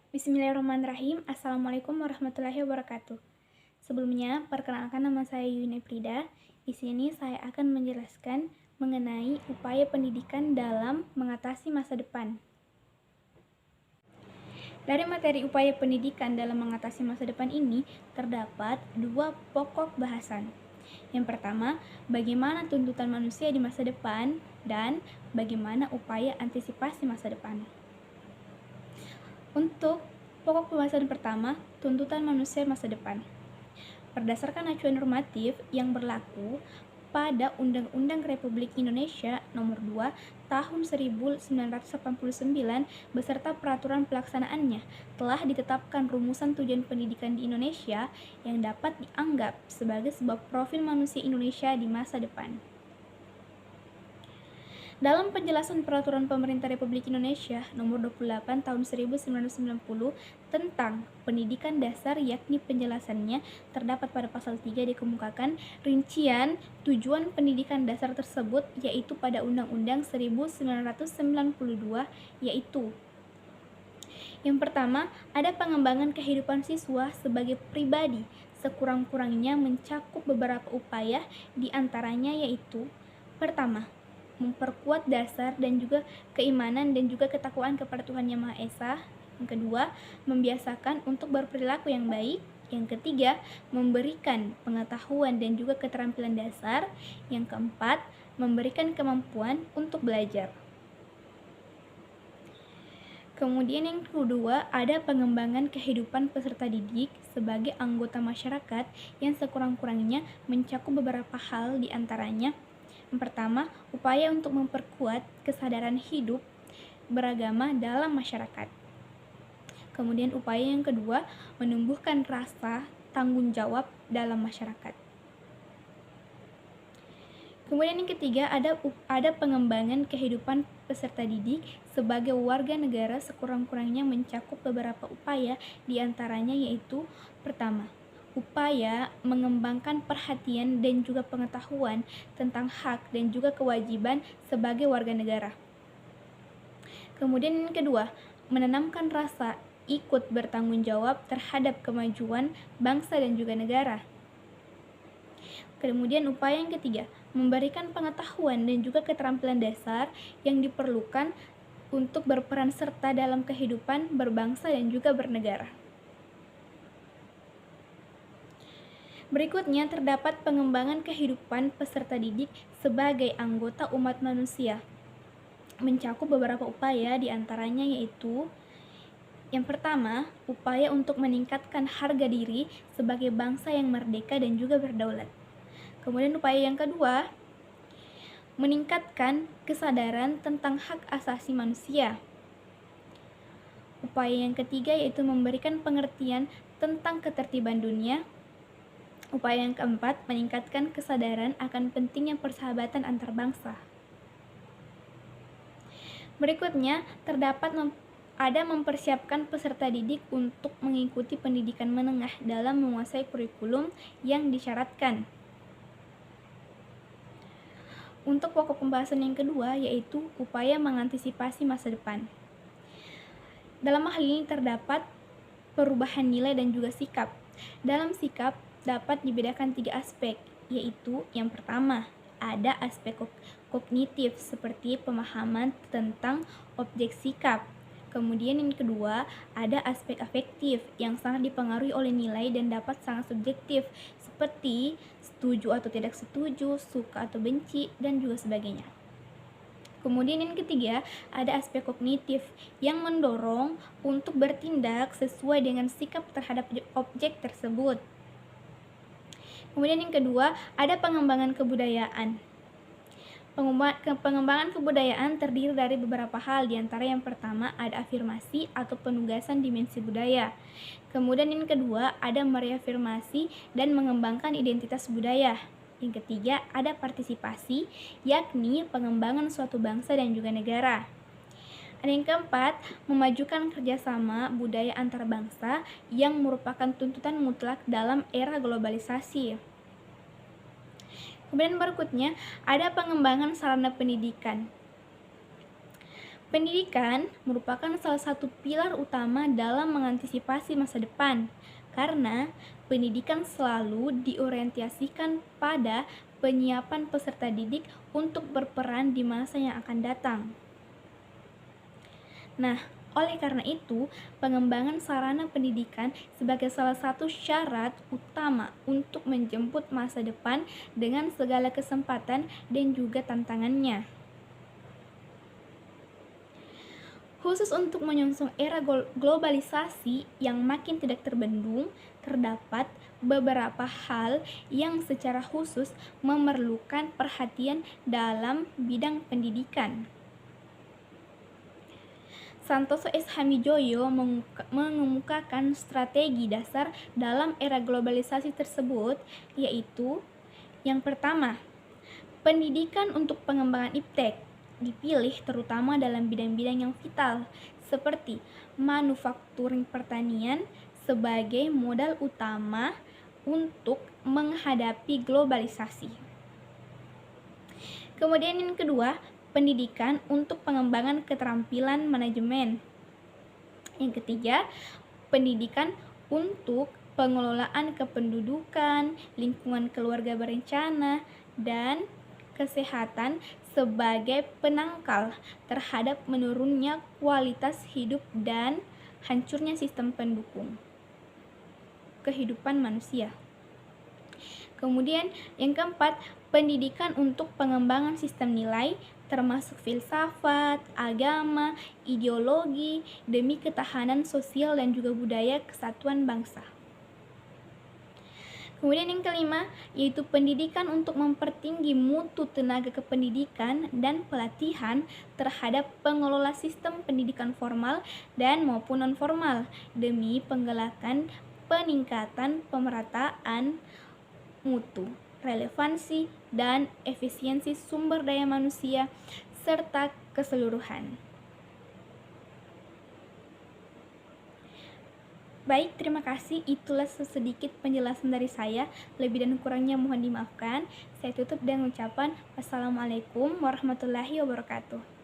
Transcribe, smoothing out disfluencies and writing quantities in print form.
Bismillahirrahmanirrahim. Assalamualaikum warahmatullahi wabarakatuh. Sebelumnya, perkenalkan nama saya Yuni Prida. Di sini saya akan menjelaskan mengenai upaya pendidikan dalam mengatasi masa depan. Dari materi upaya pendidikan dalam mengatasi masa depan ini, terdapat dua pokok bahasan. Yang pertama, bagaimana tuntutan manusia di masa depan dan bagaimana upaya antisipasi masa depan. Untuk pokok pembahasan pertama, tuntutan manusia masa depan. Berdasarkan acuan normatif yang berlaku pada Undang-Undang Republik Indonesia Nomor 2 Tahun 1989 beserta peraturan pelaksanaannya, telah ditetapkan rumusan tujuan pendidikan di Indonesia yang dapat dianggap sebagai sebuah profil manusia Indonesia di masa depan. Dalam penjelasan Peraturan Pemerintah Republik Indonesia Nomor 28 Tahun 1990 tentang pendidikan dasar, yakni penjelasannya terdapat pada pasal 3 dikemukakan rincian tujuan pendidikan dasar tersebut, yaitu pada Undang-Undang 1992, yaitu yang pertama, ada pengembangan kehidupan siswa sebagai pribadi, sekurang-kurangnya mencakup beberapa upaya, diantaranya yaitu pertama, memperkuat dasar dan juga keimanan dan juga ketakwaan kepada Tuhan Yang Maha Esa. Yang kedua, membiasakan untuk berperilaku yang baik. Yang ketiga, memberikan pengetahuan dan juga keterampilan dasar. Yang keempat, memberikan kemampuan untuk belajar. Kemudian yang kedua, ada pengembangan kehidupan peserta didik sebagai anggota masyarakat yang sekurang-kurangnya mencakup beberapa hal, diantaranya yang pertama, upaya untuk memperkuat kesadaran hidup beragama dalam masyarakat. Kemudian upaya yang kedua, menumbuhkan rasa tanggung jawab dalam masyarakat. Kemudian yang ketiga, ada pengembangan kehidupan peserta didik sebagai warga negara, sekurang-kurangnya mencakup beberapa upaya, diantaranya yaitu pertama, upaya mengembangkan perhatian dan juga pengetahuan tentang hak dan juga kewajiban sebagai warga negara. Kemudian yang kedua, menanamkan rasa ikut bertanggung jawab terhadap kemajuan bangsa dan juga negara. Kemudian upaya yang ketiga, memberikan pengetahuan dan juga keterampilan dasar yang diperlukan untuk berperan serta dalam kehidupan berbangsa dan juga bernegara. Berikutnya terdapat pengembangan kehidupan peserta didik sebagai anggota umat manusia. Mencakup beberapa upaya, diantaranya yaitu yang pertama, upaya untuk meningkatkan harga diri sebagai bangsa yang merdeka dan juga berdaulat. Kemudian upaya yang kedua, meningkatkan kesadaran tentang hak asasi manusia. Upaya yang ketiga yaitu memberikan pengertian tentang ketertiban dunia. Upaya yang keempat, meningkatkan kesadaran akan pentingnya persahabatan antar bangsa. Berikutnya, ada mempersiapkan peserta didik untuk mengikuti pendidikan menengah dalam menguasai kurikulum yang disyaratkan. Untuk pokok pembahasan yang kedua, yaitu upaya mengantisipasi masa depan. Dalam hal ini terdapat perubahan nilai dan juga sikap. Dalam sikap, dapat dibedakan 3 aspek, yaitu yang pertama, ada aspek kognitif seperti pemahaman tentang objek sikap. Kemudian yang kedua, ada aspek afektif yang sangat dipengaruhi oleh nilai dan dapat sangat subjektif seperti setuju atau tidak setuju, suka atau benci, dan juga sebagainya. Kemudian yang ketiga, ada aspek kognitif yang mendorong untuk bertindak sesuai dengan sikap terhadap objek tersebut. Kemudian yang kedua, ada pengembangan kebudayaan. Pengembangan kebudayaan terdiri dari beberapa hal, diantara yang pertama ada afirmasi atau penugasan dimensi budaya. Kemudian yang kedua, ada mereafirmasi dan mengembangkan identitas budaya. Yang ketiga, ada partisipasi, yakni pengembangan suatu bangsa dan juga negara. Ada yang keempat, memajukan kerjasama budaya antar bangsa yang merupakan tuntutan mutlak dalam era globalisasi. Kemudian berikutnya, ada pengembangan sarana pendidikan. Pendidikan merupakan salah satu pilar utama dalam mengantisipasi masa depan, karena pendidikan selalu diorientasikan pada penyiapan peserta didik untuk berperan di masa yang akan datang. Nah, oleh karena itu, pengembangan sarana pendidikan sebagai salah satu syarat utama untuk menjemput masa depan dengan segala kesempatan dan juga tantangannya. Khusus untuk menyongsong era globalisasi yang makin tidak terbendung, terdapat beberapa hal yang secara khusus memerlukan perhatian dalam bidang pendidikan. Santoso S. Hamijoyo mengemukakan strategi dasar dalam era globalisasi tersebut, yaitu yang pertama, pendidikan untuk pengembangan iptek dipilih terutama dalam bidang-bidang yang vital, seperti manufakturing pertanian sebagai modal utama untuk menghadapi globalisasi. Kemudian yang kedua, pendidikan untuk pengembangan keterampilan manajemen. Yang ketiga, pendidikan untuk pengelolaan kependudukan, lingkungan keluarga berencana, dan kesehatan sebagai penangkal terhadap menurunnya kualitas hidup dan hancurnya sistem pendukung kehidupan manusia. Kemudian yang keempat, pendidikan untuk pengembangan sistem nilai termasuk filsafat, agama, ideologi demi ketahanan sosial dan juga budaya kesatuan bangsa. Kemudian yang kelima, yaitu pendidikan untuk mempertinggi mutu tenaga kependidikan dan pelatihan terhadap pengelola sistem pendidikan formal dan maupun non-formal demi penggalakan peningkatan pemerataan mutu, relevansi, dan efisiensi sumber daya manusia serta keseluruhan. Baik, terima kasih. Itulah sedikit penjelasan dari saya. Lebih dan kurangnya mohon dimaafkan. Saya tutup dengan ucapan wassalamualaikum warahmatullahi wabarakatuh.